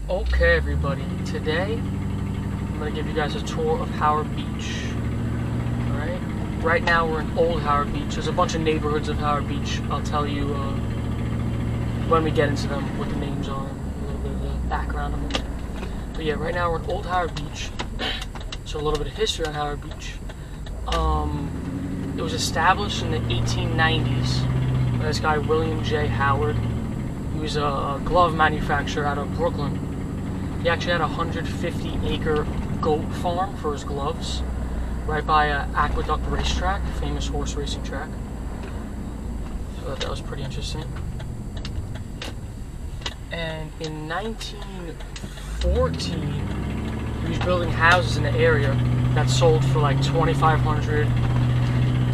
Okay, everybody, today I'm going to give you guys a tour of Howard Beach. Alright? Right now we're in Old Howard Beach. There's a bunch of neighborhoods of Howard Beach. I'll tell you when we get into them what the names are and a little bit of the background of them. But yeah, right now we're in Old Howard Beach. So a little bit of history on Howard Beach. It was established in the 1890s by this guy, William J. Howard. He was a glove manufacturer out of Brooklyn. He actually had a 150-acre goat farm for his gloves right by Aqueduct Racetrack, famous horse racing track. So that was pretty interesting. And in 1914, he was building houses in the area that sold for like $2,500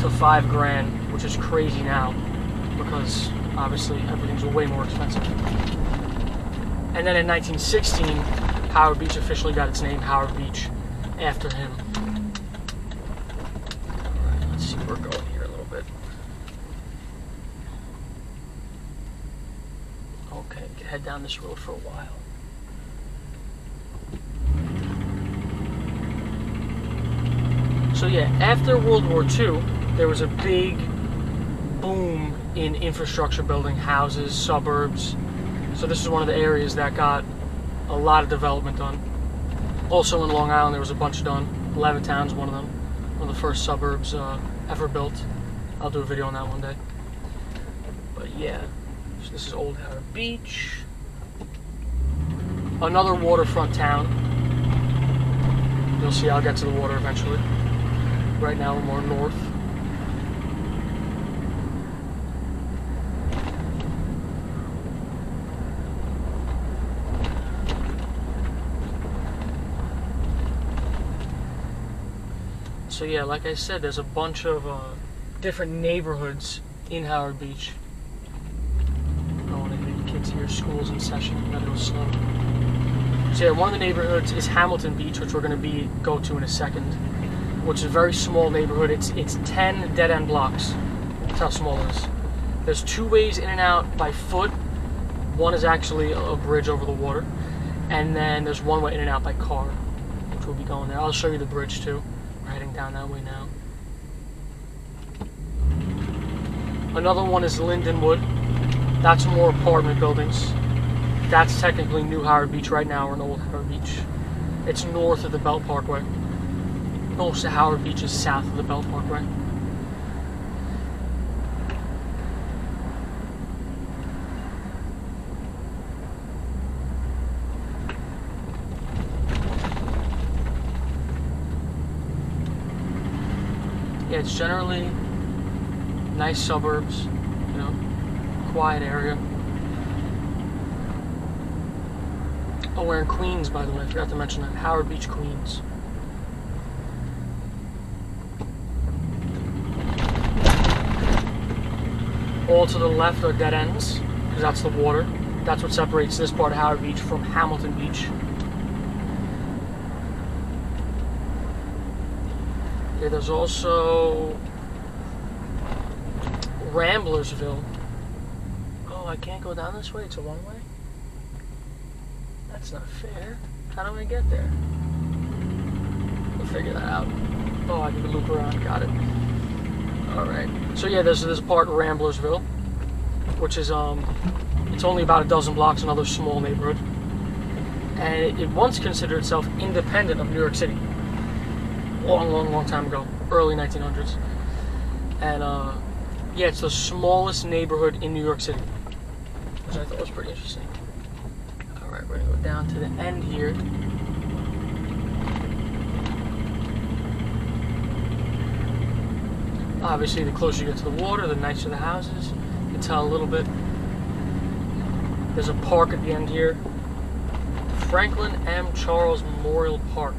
to $5 grand, which is crazy now because obviously everything's way more expensive. And then in 1916, Howard Beach officially got its name, Howard Beach, after him. Alright, let's see where we're going here a little bit. Okay, we can head down this road for a while. So yeah, after World War II, there was a big boom in infrastructure building, houses, suburbs. So this is one of the areas that got a lot of development done. Also in Long Island, there was a bunch done. Levittown's one of them. One of the first suburbs ever built. I'll do a video on that one day. But yeah, so this is Old Howard Beach. Another waterfront town. You'll see I'll get to the water eventually. Right now we're more north. So yeah, like I said, there's a bunch of different neighborhoods in Howard Beach. I don't want to hear the kids here. School's in session. You gotta go slow. So yeah, one of the neighborhoods is Hamilton Beach, which we're going to go to in a second. Which is a very small neighborhood. It's 10 dead-end blocks. That's how small it is. There's 2 ways in and out by foot. One is actually a bridge over the water. And then there's 1 way in and out by car, which we'll be going there. I'll show you the bridge too. We're heading down that way now. Another one is Lindenwood. That's more apartment buildings. That's technically New Howard Beach. Right now we're in Old Howard Beach. It's north of the Belt Parkway. Most of Howard Beach is south of the Belt Parkway. Yeah, it's generally nice suburbs, you know, quiet area. Oh, we're in Queens, by the way. I forgot to mention that. Howard Beach, Queens. All to the left are dead ends, because that's the water. That's what separates this part of Howard Beach from Hamilton Beach. Okay, there's also Ramblers Ville. Oh, I can't go down this way? It's a one-way? That's not fair. How do I get there? We'll figure that out. Oh, I need to loop around. Got it. Alright. So yeah, there's this part, Ramblers Ville, which is, it's only about a dozen blocks, another small neighborhood. And it once considered itself independent of New York City. Long time ago. Early 1900s. And, yeah, it's the smallest neighborhood in New York City. Which I thought was pretty interesting. Alright, we're going to go down to the end here. Obviously, the closer you get to the water, the nicer the houses. You can tell a little bit. There's a park at the end here. Franklin M. Charles Memorial Park.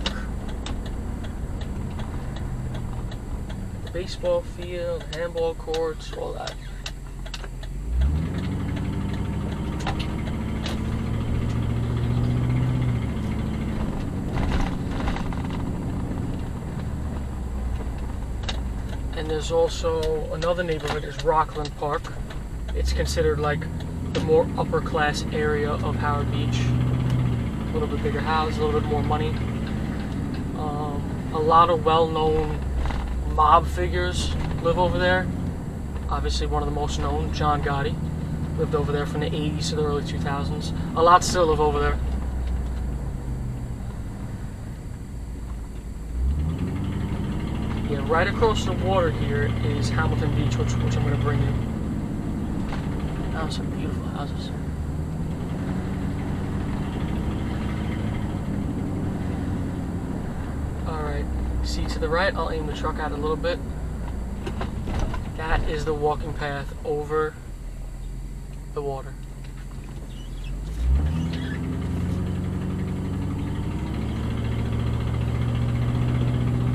The baseball field, handball courts, all that. And there's also another neighborhood, is Rockland Park. It's considered like the more upper class area of Howard Beach. little bit bigger house, a little bit more money. A lot of well-known mob figures live over there. Obviously, one of the most known, John Gotti, lived over there from the 80s to the early 2000s. A lot still live over there. Yeah, right across the water here is Hamilton Beach, which I'm going to bring you. Oh, some beautiful houses. Alright, see to the right, I'll aim the truck out a little bit. That is the walking path over the water.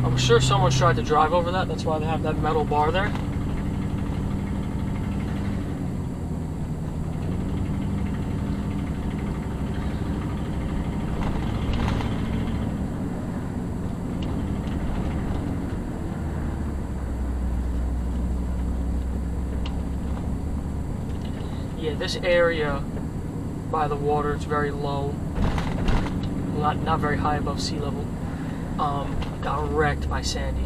I'm sure someone's tried to drive over that, that's why they have that metal bar there. Yeah, this area by the water, it's very low, not very high above sea level. Got wrecked by Sandy,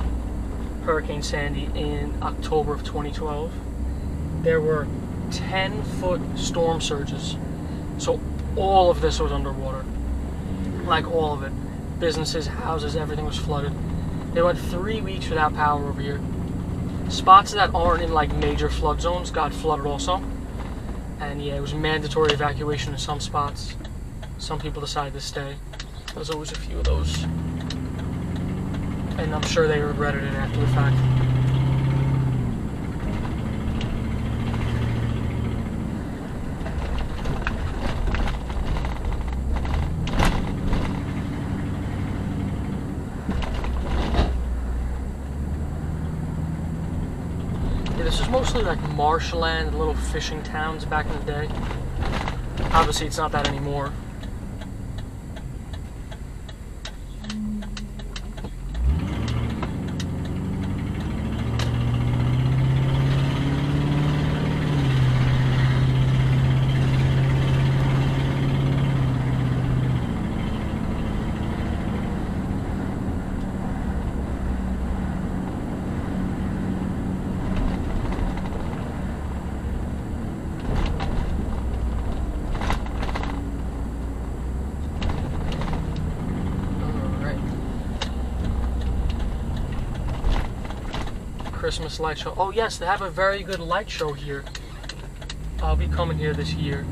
Hurricane Sandy, in October of 2012. There were 10-foot storm surges, so all of this was underwater, like all of it. Businesses, houses, everything was flooded. They went 3 weeks without power over here. Spots that aren't in like major flood zones got flooded also. And yeah, it was mandatory evacuation in some spots. Some people decided to stay. There's always a few of those. And I'm sure they regretted it after the fact. Yeah, this is mostly like marshland, little fishing towns back in the day. Obviously it's not that anymore. Christmas light show. Oh yes, they have a very good light show here. I'll be coming here this year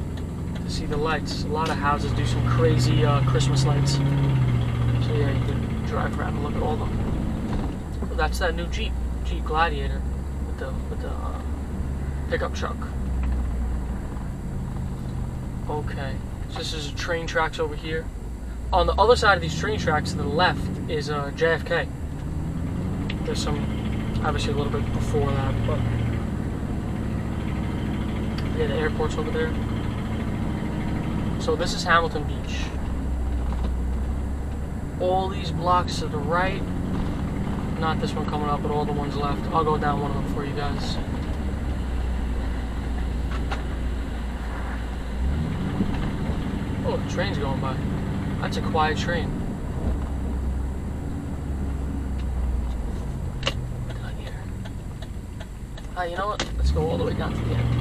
to see the lights. A lot of houses do some crazy Christmas lights. So yeah, you can drive around and look at all of them. Well, that's that new Jeep Gladiator with the pickup truck. Okay, so this is train tracks over here. On the other side of these train tracks to the left is JFK. There's some, obviously a little bit before that, but yeah, the airport's over there. So this is Hamilton Beach. All these blocks to the right, not this one coming up, but all the ones left. I'll go down one of them for you guys. Oh, the train's going by. That's a quiet train. You know what? Let's go all the way down to the end.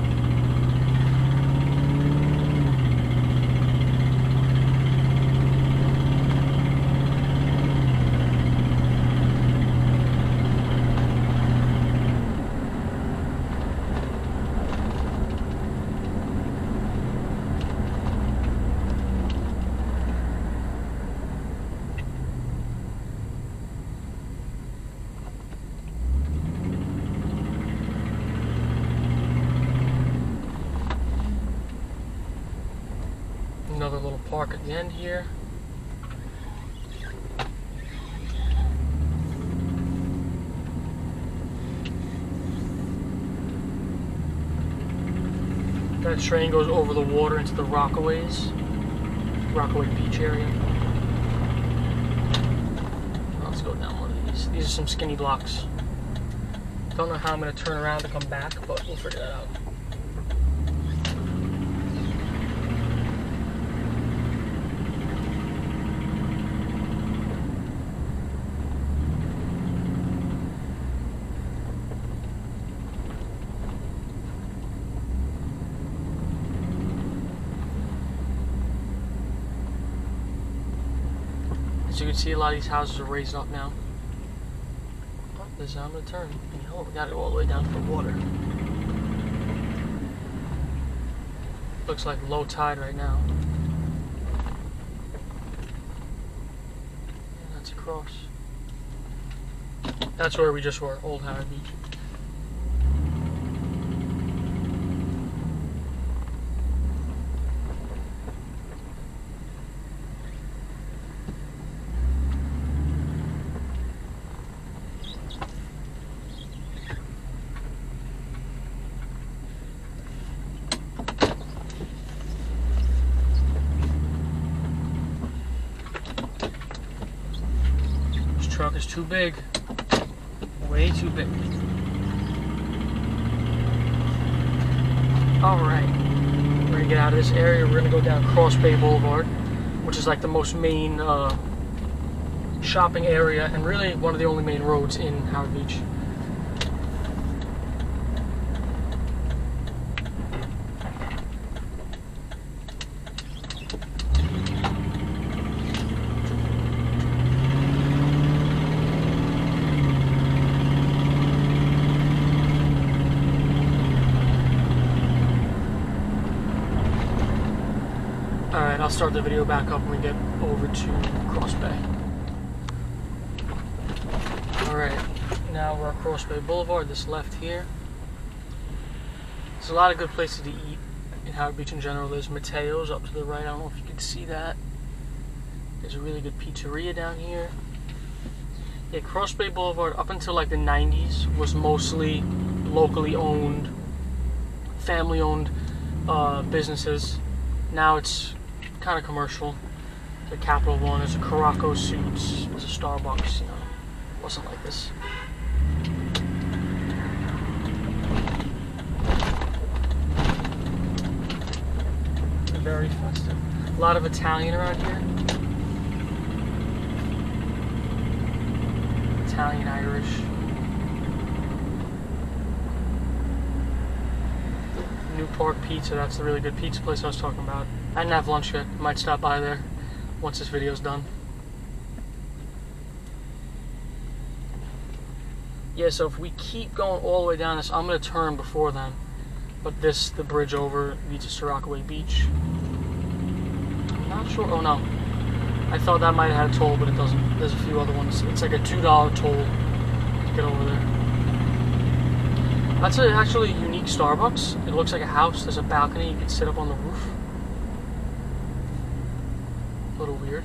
Another little park at the end here. That train goes over the water into the Rockaway Beach area. Let's go down one of these. These are some skinny blocks. Don't know how I'm going to turn around to come back, but we'll figure that out. As you can see, a lot of these houses are raised up now. Oh, this is how I'm going to turn. Oh, we got to go all the way down for water. Looks like low tide right now. And that's across. That's where we just were, Old Howard Beach. Truck is too big. Way too big. Alright. We're gonna get out of this area. We're gonna go down Crossbow Boulevard, which is like the most main shopping area and really one of the only main roads in Howard Beach. Alright, I'll start the video back up when we get over to Cross Bay. Alright, now we're at Crossbow Boulevard, this left here. There's a lot of good places to eat in Howard Beach in general. There's Mateo's up to the right, I don't know if you can see that. There's a really good pizzeria down here. Yeah, Crossbow Boulevard up until like the 90s was mostly locally owned, family owned businesses. Now it's kind of commercial. The Capital One, there's a Caraco Suits, there's a Starbucks, you know. It wasn't like this. Very festive. A lot of Italian around here. Italian, Irish. New Park Pizza, that's the really good pizza place I was talking about. I didn't have lunch yet. Might stop by there once this video's done. Yeah, so if we keep going all the way down this, I'm going to turn before then. But the bridge over leads us to Rockaway Beach. I'm not sure. Oh no. I thought that might have had a toll, but it doesn't. There's a few other ones. It's like a $2 toll to get over there. That's actually a unique Starbucks. It looks like a house. There's a balcony. You can sit up on the roof. A little weird.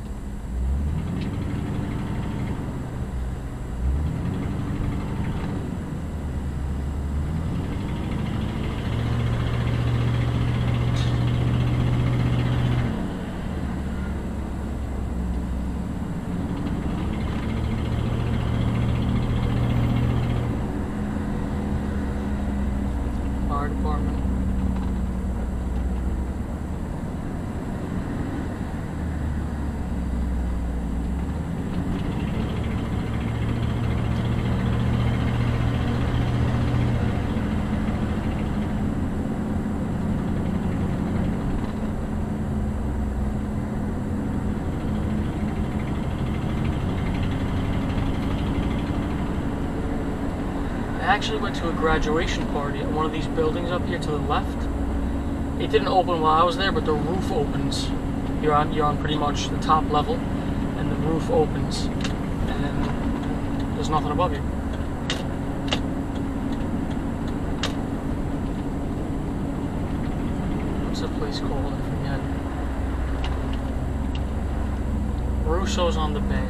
Fire department. I actually went to a graduation party at one of these buildings up here to the left. It didn't open while I was there, but the roof opens. You're on pretty much the top level, and the roof opens, and then there's nothing above you. What's the place called? I forget. Russo's on the Bay.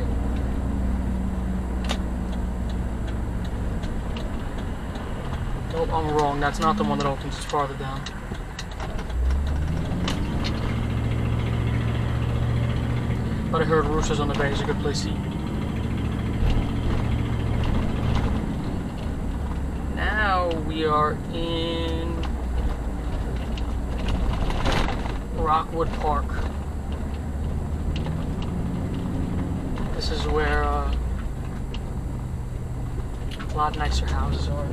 Nope, I'm wrong. That's not the one that opens. It's farther down. But I heard Russo's on the Bay is a good place to eat. Now we are in Rockland Park. This is where a lot nicer houses are.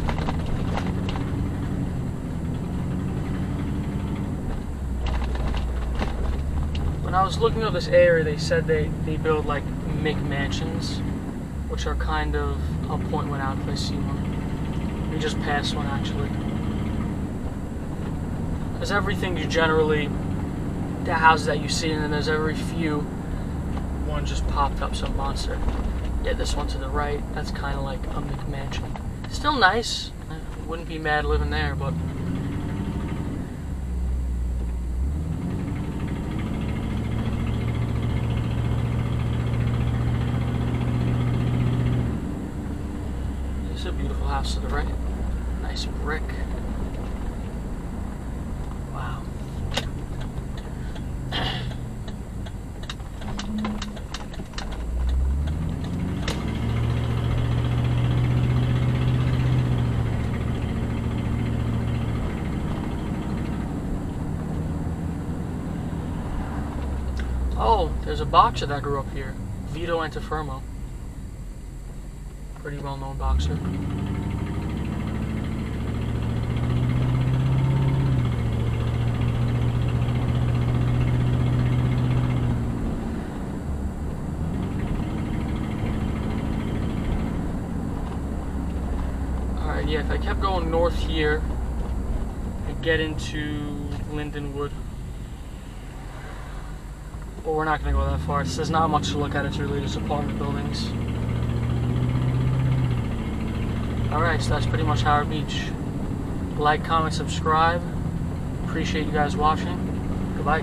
When I was looking at this area, they said they build like McMansions, which are kind of, I'll point one out if I see one. We just passed one actually. There's everything you generally, the houses that you see, and then there's every few, one just popped up, some monster. Yeah, this one to the right, that's kind of like a McMansion. Still nice, I wouldn't be mad living there, but it's a beautiful house to the right. Nice brick. Wow. Oh, there's a boxer that grew up here. Vito Antifermo. Pretty well-known boxer. Alright, yeah, if I kept going north here, I'd get into Lindenwood. Well, we're not going to go that far. There's not much to look at. It's really just apartment buildings. Alright, so that's pretty much Howard Beach. Like, comment, subscribe. Appreciate you guys watching. Goodbye.